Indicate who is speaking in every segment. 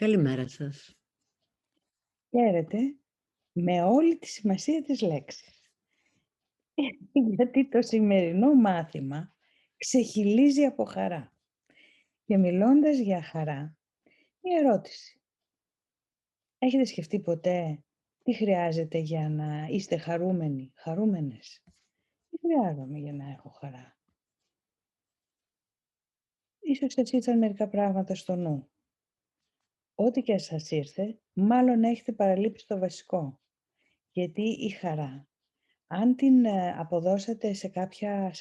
Speaker 1: Καλημέρα σας.
Speaker 2: Χαίρετε, με όλη τη σημασία της λέξης. Γιατί το σημερινό μάθημα ξεχυλίζει από χαρά. Και μιλώντας για χαρά, μια ερώτηση. Έχετε σκεφτεί ποτέ τι χρειάζεται για να είστε χαρούμενοι, χαρούμενες? Τι χρειάζομαι για να έχω χαρά? Ίσως σας ήρθαν μερικά πράγματα στο νου. Ό,τι και σας ήρθε, μάλλον έχετε παραλείψει το βασικό. Γιατί η χαρά, αν την αποδώσατε σε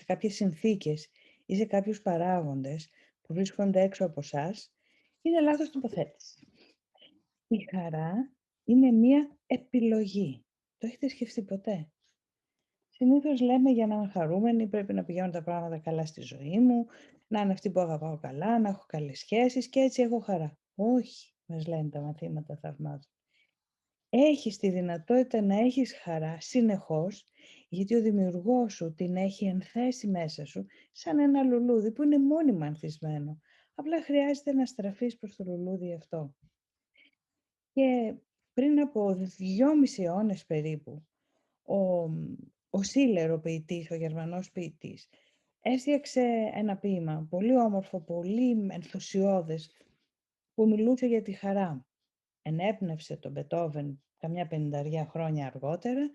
Speaker 2: κάποιες συνθήκες ή σε κάποιους παράγοντες που βρίσκονται έξω από εσάς, είναι λάθος τοποθέτηση. Η χαρά είναι μία επιλογή. Το έχετε σκεφτεί ποτέ? Συνήθως λέμε για να είμαι χαρούμενη πρέπει να πηγαίνουν τα πράγματα καλά στη ζωή μου, να είναι αυτή που αγαπάω καλά, να έχω καλές σχέσεις και έτσι έχω χαρά. Όχι, μας λένε τα μαθήματα θαυμάτων. Έχεις τη δυνατότητα να έχεις χαρά συνεχώς, γιατί ο δημιουργός σου την έχει ενθέσει μέσα σου σαν ένα λουλούδι που είναι μόνιμα ανθισμένο. Απλά χρειάζεται να στραφείς προς το λουλούδι αυτό. Και πριν από 2,5 αιώνες περίπου, ο, ο Σίλερ, ο ποιητής, ο Γερμανός ποιητής, έφτιαξε ένα ποίημα πολύ όμορφο, πολύ ενθουσιώδες, που μιλούσε για τη χαρά. Ενέπνευσε τον Μπετόβεν καμιά 50 χρόνια αργότερα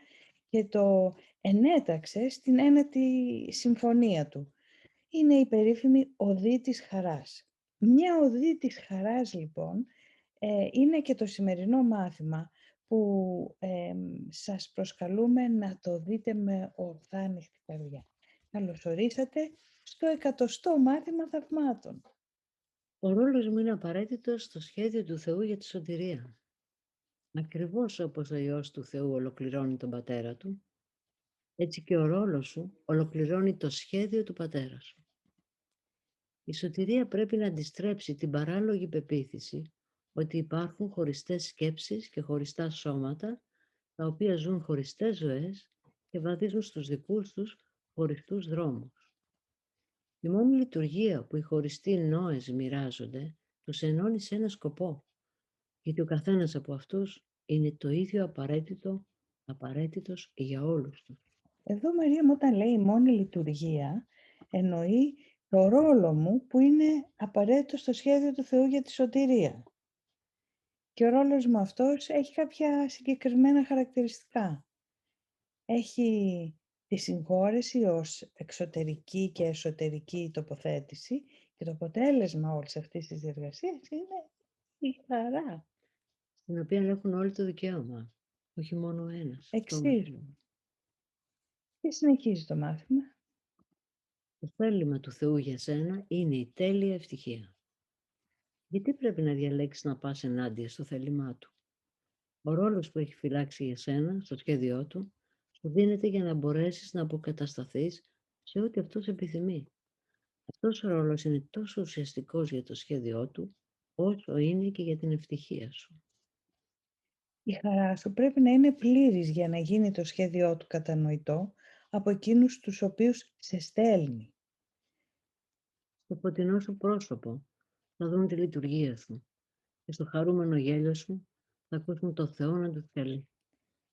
Speaker 2: και το ενέταξε στην ένατη συμφωνία του. Είναι η περίφημη Οδή της Χαράς. Μια Οδή της Χαράς λοιπόν είναι και το σημερινό μάθημα που σας προσκαλούμε να το δείτε με ορθά ανοιχτή καρδιά. Καλώς ορίσατε στο 100ο μάθημα θαυμάτων.
Speaker 1: Ο ρόλος μου είναι απαραίτητος στο σχέδιο του Θεού για τη σωτηρία. Ακριβώς όπως ο Υιός του Θεού ολοκληρώνει τον Πατέρα Του, έτσι και ο ρόλος σου ολοκληρώνει το σχέδιο του Πατέρα σου. Η σωτηρία πρέπει να αντιστρέψει την παράλογη πεποίθηση ότι υπάρχουν χωριστές σκέψεις και χωριστά σώματα, τα οποία ζουν χωριστές ζωές και βαδίζουν στους δικούς τους χωριστούς δρόμους. Η μόνη λειτουργία που οι χωριστοί νόες μοιράζονται τους ενώνει σε ένα σκοπό, γιατί ο καθένας από αυτούς είναι το ίδιο απαραίτητος για όλους τους.
Speaker 2: Εδώ Μαρία μου όταν λέει η μόνη λειτουργία εννοεί το ρόλο μου που είναι απαραίτητο στο σχέδιο του Θεού για τη σωτηρία. Και ο ρόλος μου αυτός έχει κάποια συγκεκριμένα χαρακτηριστικά. Έχει τη συγχώρεση ως εξωτερική και εσωτερική τοποθέτηση και το αποτέλεσμα όλης αυτής της διεργασίας είναι η χαρά.
Speaker 1: Στην οποία έχουν όλοι το δικαίωμα, όχι μόνο ένας.
Speaker 2: Εξίσου. Και συνεχίζει το μάθημα.
Speaker 1: Το θέλημα του Θεού για σένα είναι η τέλεια ευτυχία. Γιατί πρέπει να διαλέξεις να πας ενάντια στο θέλημά του? Ο ρόλος που έχει φυλάξει για σένα στο σχέδιό του σου δίνεται για να μπορέσεις να αποκατασταθείς σε ό,τι αυτός επιθυμεί. Αυτός ο ρόλος είναι τόσο ουσιαστικός για το σχέδιό του, όσο είναι και για την ευτυχία σου.
Speaker 2: Η χαρά σου πρέπει να είναι πλήρης για να γίνει το σχέδιό του κατανοητό από εκείνους τους οποίους σε στέλνει.
Speaker 1: Στο φωτεινό σου πρόσωπο θα δουν τη λειτουργία σου και στο χαρούμενο γέλιο σου θα ακούσουν το Θεό να του θέλει.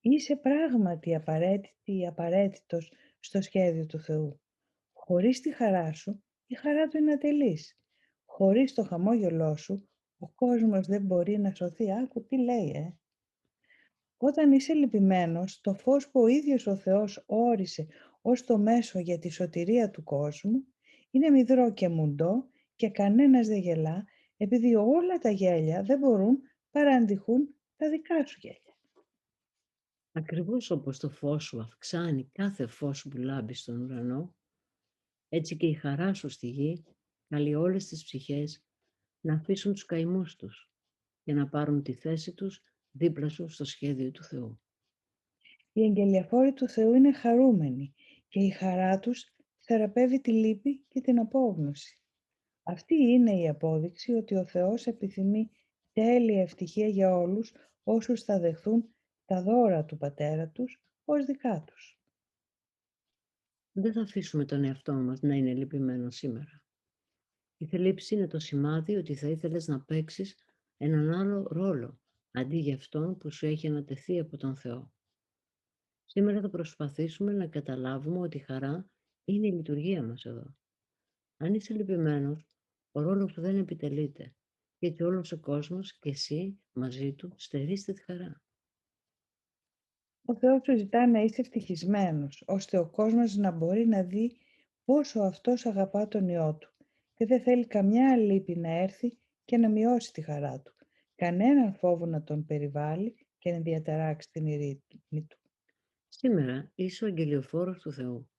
Speaker 2: Είσαι πράγματι απαραίτητος στο σχέδιο του Θεού. Χωρίς τη χαρά σου, η χαρά του είναι ατελής. Χωρίς το χαμόγελό σου, ο κόσμος δεν μπορεί να σωθεί. Άκου τι λέει, Όταν είσαι λυπημένος, το φως που ο ίδιος ο Θεός όρισε ως το μέσο για τη σωτηρία του κόσμου, είναι μυδρό και μουντό και κανένας δεν γελά, επειδή όλα τα γέλια δεν μπορούν παρά να αντιχούν τα δικά σου γέλια.
Speaker 1: Ακριβώς όπως το φως σου αυξάνει κάθε φως που λάμπει στον ουρανό, έτσι και η χαρά σου στη γη καλεί όλες τις ψυχές να αφήσουν τους καημούς τους και να πάρουν τη θέση τους δίπλα σου στο σχέδιο του Θεού.
Speaker 2: Οι εγγελιαφόροι του Θεού είναι χαρούμενοι και η χαρά τους θεραπεύει τη λύπη και την απόγνωση. Αυτή είναι η απόδειξη ότι ο Θεός επιθυμεί τέλεια ευτυχία για όλους όσους θα δεχθούν τα δώρα του Πατέρα τους ως δικά τους.
Speaker 1: Δεν θα αφήσουμε τον εαυτό μας να είναι λυπημένο σήμερα. Η θλίψη είναι το σημάδι ότι θα ήθελες να παίξεις έναν άλλο ρόλο, αντί για αυτόν που σου έχει ανατεθεί από τον Θεό. Σήμερα θα προσπαθήσουμε να καταλάβουμε ότι η χαρά είναι η λειτουργία μας εδώ. Αν είσαι λυπημένος, ο ρόλος σου δεν επιτελείται, γιατί όλος ο κόσμος και εσύ μαζί του στερείστε τη χαρά.
Speaker 2: Ο Θεός σου ζητά να είσαι ευτυχισμένος, ώστε ο κόσμος να μπορεί να δει πόσο αυτός αγαπά τον Υιό του και δεν θέλει καμιά λύπη να έρθει και να μειώσει τη χαρά του, κανέναν φόβο να τον περιβάλλει και να διαταράξει την ειρήνη του.
Speaker 1: Σήμερα είσαι ο αγγελιοφόρος του Θεού.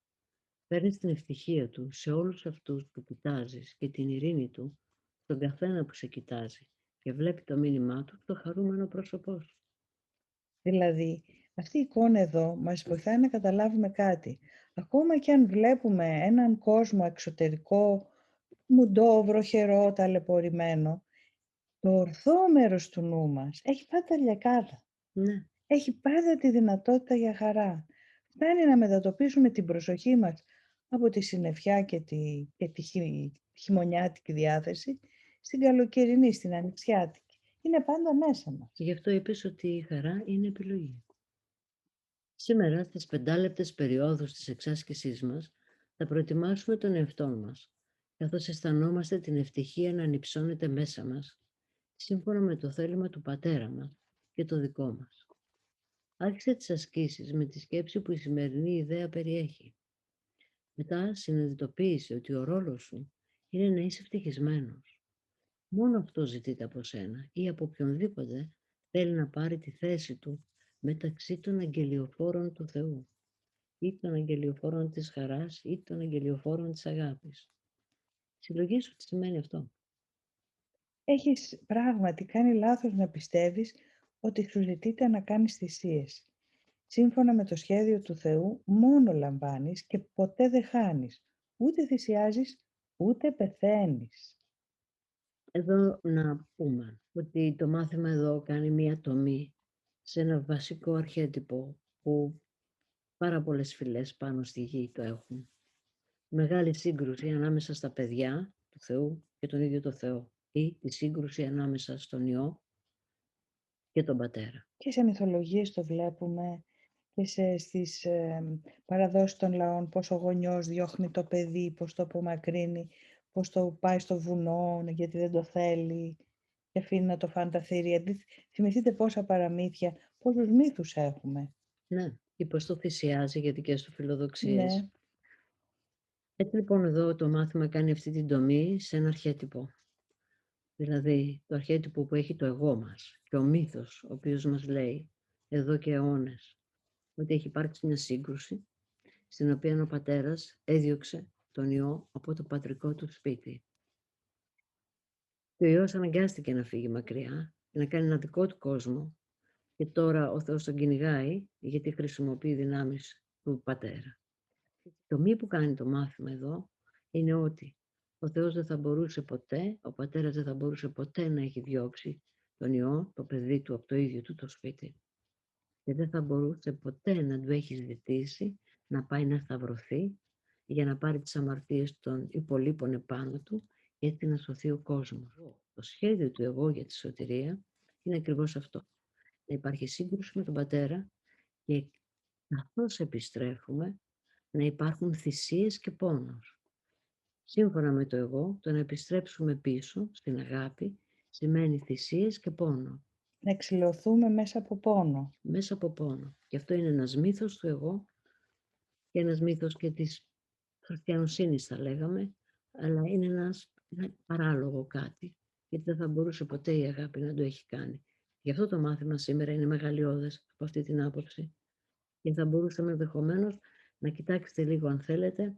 Speaker 1: Παίρνεις την ευτυχία του σε όλους αυτούς που κοιτάζεις και την ειρήνη του στον καθένα που σε κοιτάζει και βλέπει το μήνυμά του στο χαρούμενο πρόσωπό σου.
Speaker 2: Δηλαδή, αυτή η εικόνα εδώ μας βοηθάει να καταλάβουμε κάτι. Ακόμα και αν βλέπουμε έναν κόσμο εξωτερικό, μουντό, βροχερό, ταλαιπωρημένο, το ορθό μέρος του νου μας έχει πάντα λιακάδα.
Speaker 1: Ναι,
Speaker 2: Έχει πάντα τη δυνατότητα για χαρά. Φτάνει να μετατοπίσουμε την προσοχή μας από τη συννεφιά και τη χειμωνιάτικη διάθεση στην καλοκαιρινή, στην ανοιξιάτικη. Είναι πάντα μέσα μας.
Speaker 1: και γι' αυτό είπες ότι η χαρά είναι επιλογή. Σήμερα, στις 5 λεπτές περιόδους της εξάσκησής μας, θα προετοιμάσουμε τον εαυτό μας, καθώς αισθανόμαστε την ευτυχία να ανυψώνεται μέσα μας, σύμφωνα με το θέλημα του Πατέρα μας και το δικό μας. Άρχισε τις ασκήσεις με τη σκέψη που η σημερινή ιδέα περιέχει. Μετά συνειδητοποίησε ότι ο ρόλος σου είναι να είσαι ευτυχισμένος. Μόνο αυτό ζητείται από σένα ή από οποιονδήποτε θέλει να πάρει τη θέση του μεταξύ των αγγελιοφόρων του Θεού ή των αγγελιοφόρων της χαράς ή των αγγελιοφόρων της αγάπης. Συλλογή σου τι σημαίνει αυτό.
Speaker 2: Έχεις πράγματι κάνει λάθος να πιστεύεις ότι σου ζητείται να κάνεις θυσίες. Σύμφωνα με το σχέδιο του Θεού, μόνο λαμβάνεις και ποτέ δεν χάνεις. Ούτε θυσιάζεις, ούτε πεθαίνεις.
Speaker 1: Εδώ να πούμε ότι το μάθημα εδώ κάνει μία τομή σε ένα βασικό αρχέτυπο που πάρα πολλές φυλές πάνω στη γη το έχουν. Μεγάλη σύγκρουση ανάμεσα στα παιδιά του Θεού και τον ίδιο το Θεό ή τη σύγκρουση ανάμεσα στον Υιό και τον Πατέρα.
Speaker 2: Και σε μυθολογίες το βλέπουμε και στις παραδόσεις των λαών, πώς ο γονιός διώχνει το παιδί, πώς το απομακρύνει, πώς το πάει στο βουνό γιατί δεν το θέλει και αφήνει να το φάνε τα θηρία. Θυμηθείτε πόσα παραμύθια, πόσους μύθους έχουμε.
Speaker 1: Ναι, ή πως το θυσιάζει για δικές του φιλοδοξίες.
Speaker 2: Ναι.
Speaker 1: Έτσι λοιπόν εδώ το μάθημα κάνει αυτή την τομή σε ένα αρχέτυπο. Δηλαδή το αρχέτυπο που έχει το εγώ μας και ο μύθος ο οποίος μας λέει εδώ και αιώνες ότι έχει υπάρξει μια σύγκρουση στην οποία ο πατέρας έδιωξε τον Υιό από το πατρικό του σπίτι. Και ο Υιός αναγκάστηκε να φύγει μακριά και να κάνει ένα δικό του κόσμο και τώρα ο Θεός τον κυνηγάει γιατί χρησιμοποιεί δυνάμεις του πατέρα. Το μη που κάνει το μάθημα εδώ είναι ότι ο Θεός δεν θα μπορούσε ποτέ, ο πατέρας δεν θα μπορούσε ποτέ να έχει διώξει τον Υιό, το παιδί του, από το ίδιο του το σπίτι. Και δεν θα μπορούσε ποτέ να του έχει ζητήσει να πάει να σταυρωθεί για να πάρει τις αμαρτίες των υπολείπων επάνω του και έτσι να σωθεί ο κόσμος. Το σχέδιο του εγώ για τη σωτηρία είναι ακριβώς αυτό. Να υπάρχει σύγκρουση με τον πατέρα και καθώς επιστρέφουμε να υπάρχουν θυσίες και πόνος. Σύμφωνα με το εγώ, το να επιστρέψουμε πίσω στην αγάπη σημαίνει θυσίες και πόνο.
Speaker 2: Να εξηλωθούμε μέσα από πόνο.
Speaker 1: Μέσα από πόνο. Και αυτό είναι ένας μύθος του εγώ και ένας μύθος και της χριστιανοσύνης θα λέγαμε, αλλά είναι ένα παράλογο κάτι, γιατί δεν θα μπορούσε ποτέ η αγάπη να το έχει κάνει. Γι' αυτό το μάθημα σήμερα είναι μεγαλειώδες από αυτή την άποψη. Και θα μπορούσαμε ενδεχομένως να κοιτάξετε λίγο αν θέλετε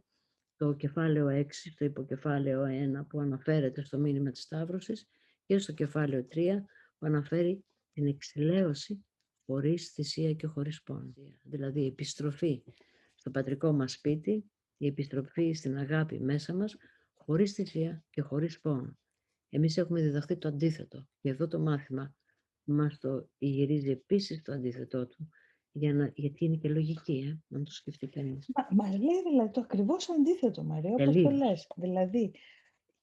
Speaker 1: το κεφάλαιο 6, το υποκεφάλαιο 1 που αναφέρεται στο μήνυμα της Σταύρωσης και στο κεφάλαιο 3 που αναφέρει την εξηλαίωση χωρίς θυσία και χωρίς πόνο. Δηλαδή η επιστροφή στο πατρικό μας σπίτι, η επιστροφή στην αγάπη μέσα μας χωρίς θυσία και χωρίς πόνο. Εμείς έχουμε διδαχθεί το αντίθετο και εδώ το μάθημα μας το γυρίζει επίσης το αντίθετό του, γιατί είναι και λογική, να το σκεφτεί κανείς.
Speaker 2: Μας λέει δηλαδή το ακριβώς αντίθετο, Μαρία, όπως το
Speaker 1: Τελείως.
Speaker 2: λες. Δηλαδή,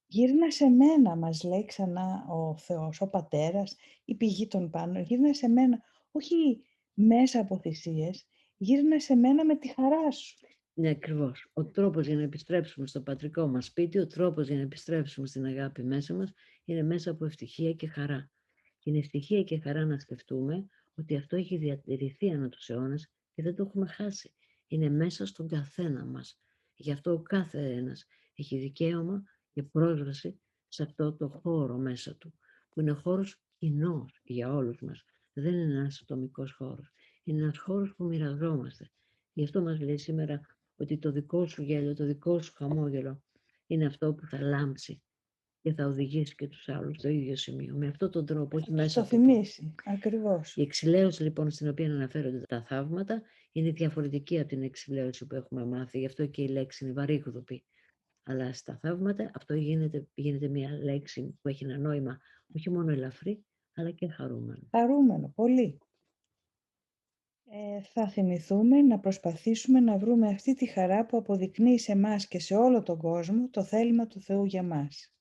Speaker 2: Γύρνα σε μένα, μας λέει ξανά ο Θεός, ο Πατέρας, η πηγή των πάντων. Γύρνα σε μένα, όχι μέσα από θυσίες, γύρνα σε μένα με τη χαρά σου.
Speaker 1: Ναι, ακριβώς. Ο τρόπος για να επιστρέψουμε στο πατρικό μας σπίτι, ο τρόπος για να επιστρέψουμε στην αγάπη μέσα μας, είναι μέσα από ευτυχία και χαρά. Και είναι ευτυχία και χαρά να σκεφτούμε ότι αυτό έχει διατηρηθεί ανά τους αιώνες και δεν το έχουμε χάσει. Είναι μέσα στον καθένα μας. Γι' αυτό ο κάθε ένας έχει δικαίωμα και πρόσβαση σε αυτό το χώρο μέσα του, που είναι χώρος κοινός για όλους μας. Δεν είναι ένας ατομικός χώρος. Είναι ένας χώρος που μοιραζόμαστε. Γι' αυτό μας λέει σήμερα ότι το δικό σου γέλιο, το δικό σου χαμόγελο είναι αυτό που θα λάμψει και θα οδηγήσει και τους άλλους στο ίδιο σημείο. Με αυτόν τον τρόπο, όχι
Speaker 2: Θα τους
Speaker 1: μέσα
Speaker 2: το
Speaker 1: από το...
Speaker 2: θυμίσει, ακριβώς.
Speaker 1: Η εξηλαίωση λοιπόν στην οποία αναφέρονται τα θαύματα είναι διαφορετική από την εξηλαίωση που έχουμε μάθει, γι' αυτό και η λέξη είναι βαρύγδουπη. Αλλά στα θαύματα αυτό γίνεται μια λέξη που έχει ένα νόημα όχι μόνο ελαφρύ, αλλά και χαρούμενο.
Speaker 2: Χαρούμενο, πολύ. Θα θυμηθούμε να προσπαθήσουμε να βρούμε αυτή τη χαρά που αποδεικνύει σε εμάς και σε όλο τον κόσμο το θέλημα του Θεού για μας.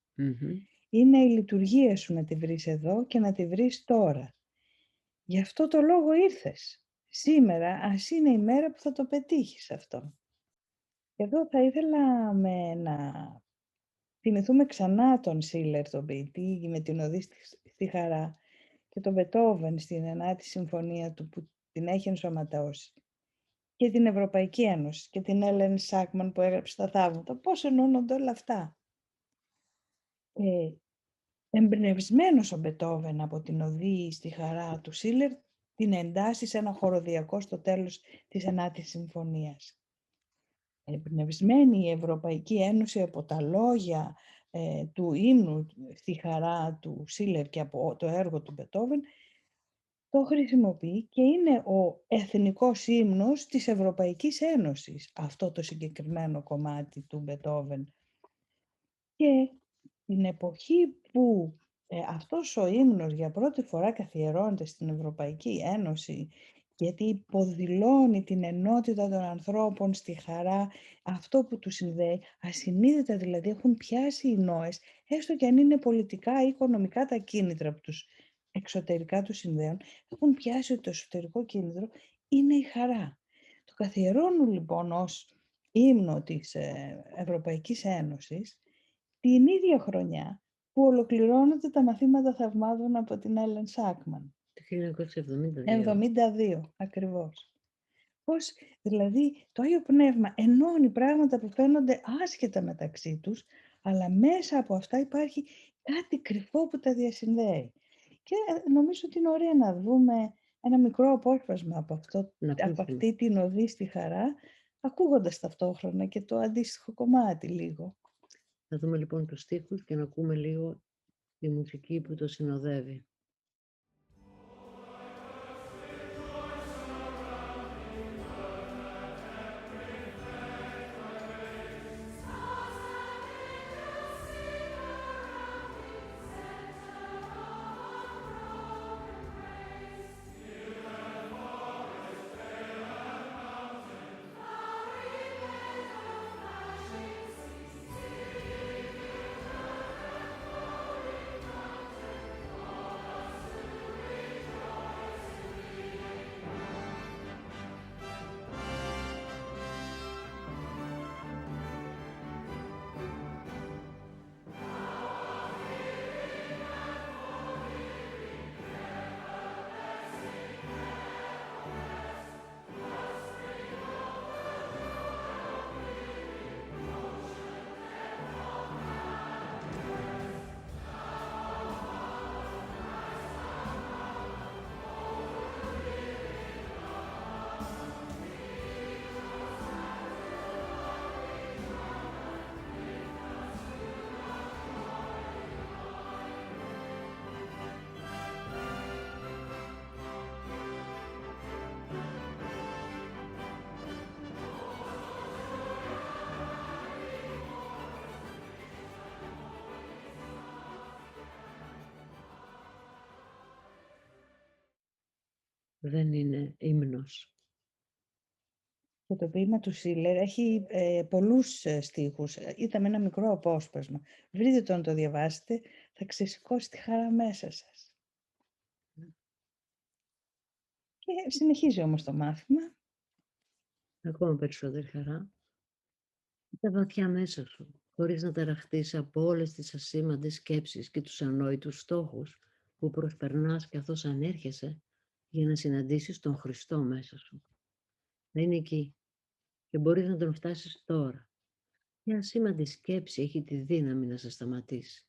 Speaker 2: Είναι η λειτουργία σου να τη βρεις εδώ και να τη βρεις τώρα. Γι' αυτό το λόγο ήρθες. Σήμερα, ας είναι η μέρα που θα το πετύχεις αυτό. Εδώ θα ήθελα να θυμηθούμε ξανά τον Σίλερ, τον ποιητή, με την οδή στη χαρά, και τον Μπετόβεν στην 9η συμφωνία του που την έχει ενσωματώσει. Και την Ευρωπαϊκή Ένωση και την Έλεν Σάκμαν που έγραψε τα θαύματα. Πώς ενώνονται όλα αυτά. Εμπνευσμένος ο Μπετόβεν από την οδή στη χαρά του Σίλερ, την εντάσσει σε ένα χοροδιακό στο τέλος της 9ης συμφωνίας. Εμπνευσμένη η Ευρωπαϊκή Ένωση από τα λόγια του ύμνου στη χαρά του Σίλερ και από το έργο του Μπετόβεν, το χρησιμοποιεί και είναι ο εθνικός ύμνος της Ευρωπαϊκής Ένωσης, αυτό το συγκεκριμένο κομμάτι του Μπετόβεν. Και την εποχή που αυτός ο ύμνος για πρώτη φορά καθιερώνεται στην Ευρωπαϊκή Ένωση, γιατί υποδηλώνει την ενότητα των ανθρώπων στη χαρά, αυτό που τους συνδέει, ασυνείδητα δηλαδή έχουν πιάσει οι νόες, έστω και αν είναι πολιτικά ή οικονομικά τα κίνητρα που τους εξωτερικά τους συνδέουν, έχουν πιάσει ότι το εσωτερικό κίνητρο είναι η χαρά. Το καθιερώνουν λοιπόν ως ύμνο της Ευρωπαϊκής Ένωσης την ίδια χρονιά που ολοκληρώνονται τα μαθήματα θαυμάτων από την Έλεν Σάκμαν.
Speaker 1: Το 1972.
Speaker 2: 72, ακριβώς. Πώς δηλαδή το Άγιο Πνεύμα ενώνει πράγματα που φαίνονται άσχετα μεταξύ τους, αλλά μέσα από αυτά υπάρχει κάτι κρυφό που τα διασυνδέει. Και νομίζω ότι είναι ωραία να δούμε ένα μικρό απόσπασμα από αυτή την οδή στη χαρά, ακούγοντας ταυτόχρονα και το αντίστοιχο κομμάτι λίγο.
Speaker 1: Θα δούμε λοιπόν τους στίχους και να ακούμε λίγο τη μουσική που το συνοδεύει. Δεν είναι ύμνος.
Speaker 2: Και το ποίημα του Σίλερ έχει πολλούς στίχους. Είδαμε ένα μικρό απόσπασμα. Βρείτε το να το διαβάσετε, θα ξεσηκώσει τη χαρά μέσα σας. Και συνεχίζει όμως το μάθημα.
Speaker 1: Ακόμα περισσότερη χαρά. Τα βαθιά μέσα σου, χωρίς να ταραχτείς από όλες τις ασήμαντες σκέψεις και τους ανόητους στόχους που προσπερνάς καθώς ανέρχεσαι για να συναντήσεις τον Χριστό μέσα σου. Να είναι εκεί και μπορείς να τον φτάσεις τώρα. Ποια ασήμαντη σκέψη έχει τη δύναμη να σε σταματήσει?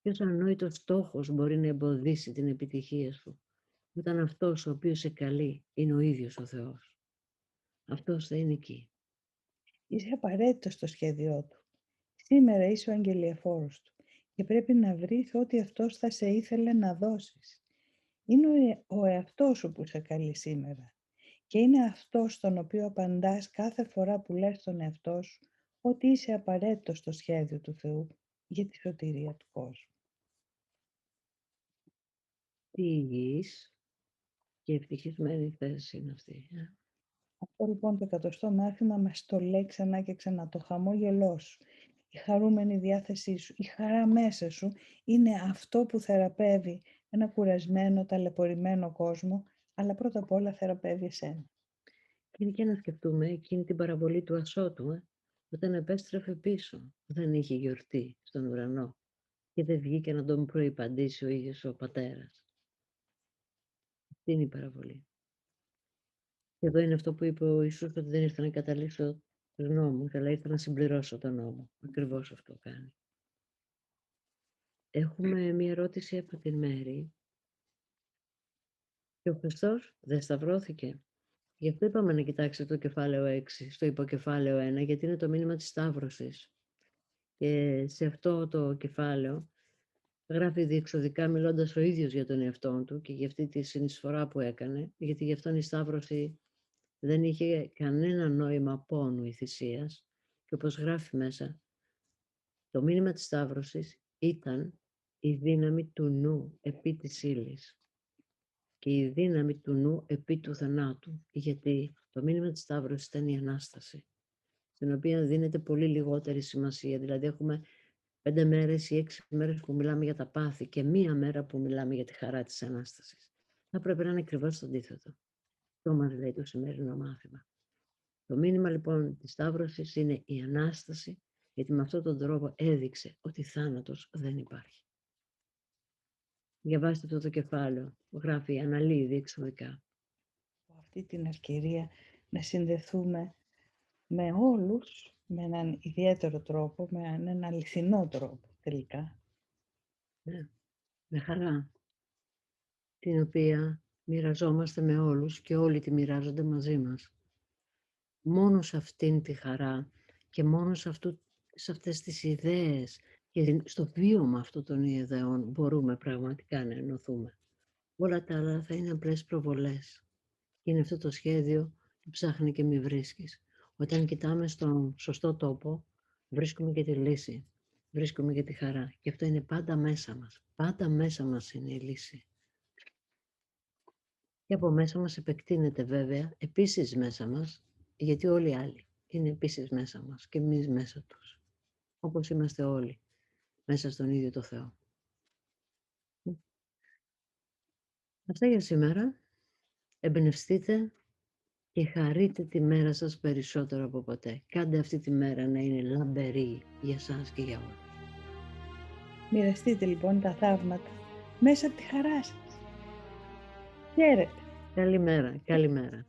Speaker 1: Ποιος ανόητος στόχος μπορεί να εμποδίσει την επιτυχία σου, όταν αυτός ο οποίος σε καλεί είναι ο ίδιος ο Θεός? Αυτός θα είναι εκεί.
Speaker 2: Είσαι απαραίτητος στο σχέδιό του. Σήμερα είσαι ο αγγελιαφόρος του και πρέπει να βρεις ό,τι αυτός θα σε ήθελε να δώσεις. Είναι ο εαυτός σου που σε καλεί σήμερα και είναι αυτός στον οποίο απαντάς κάθε φορά που λες στον εαυτό σου ότι είσαι απαραίτητος στο σχέδιο του Θεού για τη σωτηρία του κόσμου.
Speaker 1: Τι υγιής και ευτυχισμένη θέση είναι αυτή.
Speaker 2: Αυτό λοιπόν το 100ο μάθημα μας το λέει ξανά και ξανά. Το χαμόγελό σου, η χαρούμενη διάθεσή σου, η χαρά μέσα σου είναι αυτό που θεραπεύει ένα κουρασμένο, ταλαιπωρημένο κόσμο, αλλά πρώτα απ' όλα θεραπεύει εσένα.
Speaker 1: Και είναι και να σκεφτούμε εκείνη την παραβολή του Ασώτου, όταν επέστρεφε πίσω, όταν είχε γιορτή στον ουρανό και δεν βγήκε να τον προϋπαντήσει ο ίδιος ο πατέρας. Αυτή είναι η παραβολή. Και εδώ είναι αυτό που είπε ο Ιησούς, ότι δεν ήρθα να καταλήξω τους νόμους, αλλά ήρθα να συμπληρώσω τον νόμο. Ακριβώς αυτό κάνει. Έχουμε μία ερώτηση από την Μέρη. Και ο Χριστός δεν σταυρώθηκε? Γι' αυτό είπαμε να κοιτάξετε το κεφάλαιο 6, στο υποκεφάλαιο 1, γιατί είναι το μήνυμα της σταύρωσης. Και σε αυτό το κεφάλαιο γράφει διεξοδικά μιλώντας ο ίδιος για τον εαυτό του και για αυτή τη συνεισφορά που έκανε, γιατί γι' αυτόν η σταύρωση δεν είχε κανένα νόημα πόνου ή θυσίας, και όπως γράφει μέσα, το μήνυμα της σταύρωσης ήταν η δύναμη του νου επί της ύλης και η δύναμη του νου επί του θανάτου, γιατί το μήνυμα της σταύρωσης ήταν η Ανάσταση, στην οποία δίνεται πολύ λιγότερη σημασία. Δηλαδή έχουμε 5 μέρες ή 6 μέρες που μιλάμε για τα πάθη και 1 μέρα που μιλάμε για τη χαρά της Ανάστασης. Θα πρέπει να είναι ακριβώς το αντίθετο. Αυτό μας λέει το σημερινό μάθημα. Το μήνυμα λοιπόν της σταύρωσης είναι η Ανάσταση, γιατί με αυτόν τον τρόπο έδειξε ότι θάνατος δεν υπάρχει. Διαβάστε αυτό το κεφάλαιο που γράφει, αναλύει διεξοδικά.
Speaker 2: Αυτή την ευκαιρία να συνδεθούμε με όλους με έναν ιδιαίτερο τρόπο, με έναν αληθινό τρόπο τελικά.
Speaker 1: Ναι, με χαρά, την οποία μοιραζόμαστε με όλους και όλοι τη μοιράζονται μαζί μας. Μόνο σε αυτήν τη χαρά και μόνο σε αυτές τις ιδέες και στο βίωμα αυτών των ιδεών μπορούμε πραγματικά να ενωθούμε. Όλα τα άλλα θα είναι απλές προβολές. Είναι αυτό το σχέδιο που ψάχνει και μη βρίσκεις. Όταν κοιτάμε στον σωστό τόπο, βρίσκουμε και τη λύση. Βρίσκουμε και τη χαρά. Και αυτό είναι πάντα μέσα μας. Πάντα μέσα μας είναι η λύση. Και από μέσα μας επεκτείνεται βέβαια, επίσης μέσα μας, γιατί όλοι οι άλλοι είναι επίσης μέσα μας και εμείς μέσα τους. Όπως είμαστε όλοι μέσα στον ίδιο το Θεό. Αυτά για σήμερα. Εμπνευστείτε και χαρείτε τη μέρα σας περισσότερο από ποτέ. Κάντε αυτή τη μέρα να είναι λαμπερή για σας και για όλους.
Speaker 2: Μοιραστείτε λοιπόν τα θαύματα μέσα από τη χαρά σας. Χαίρετε.
Speaker 1: Καλημέρα, καλημέρα.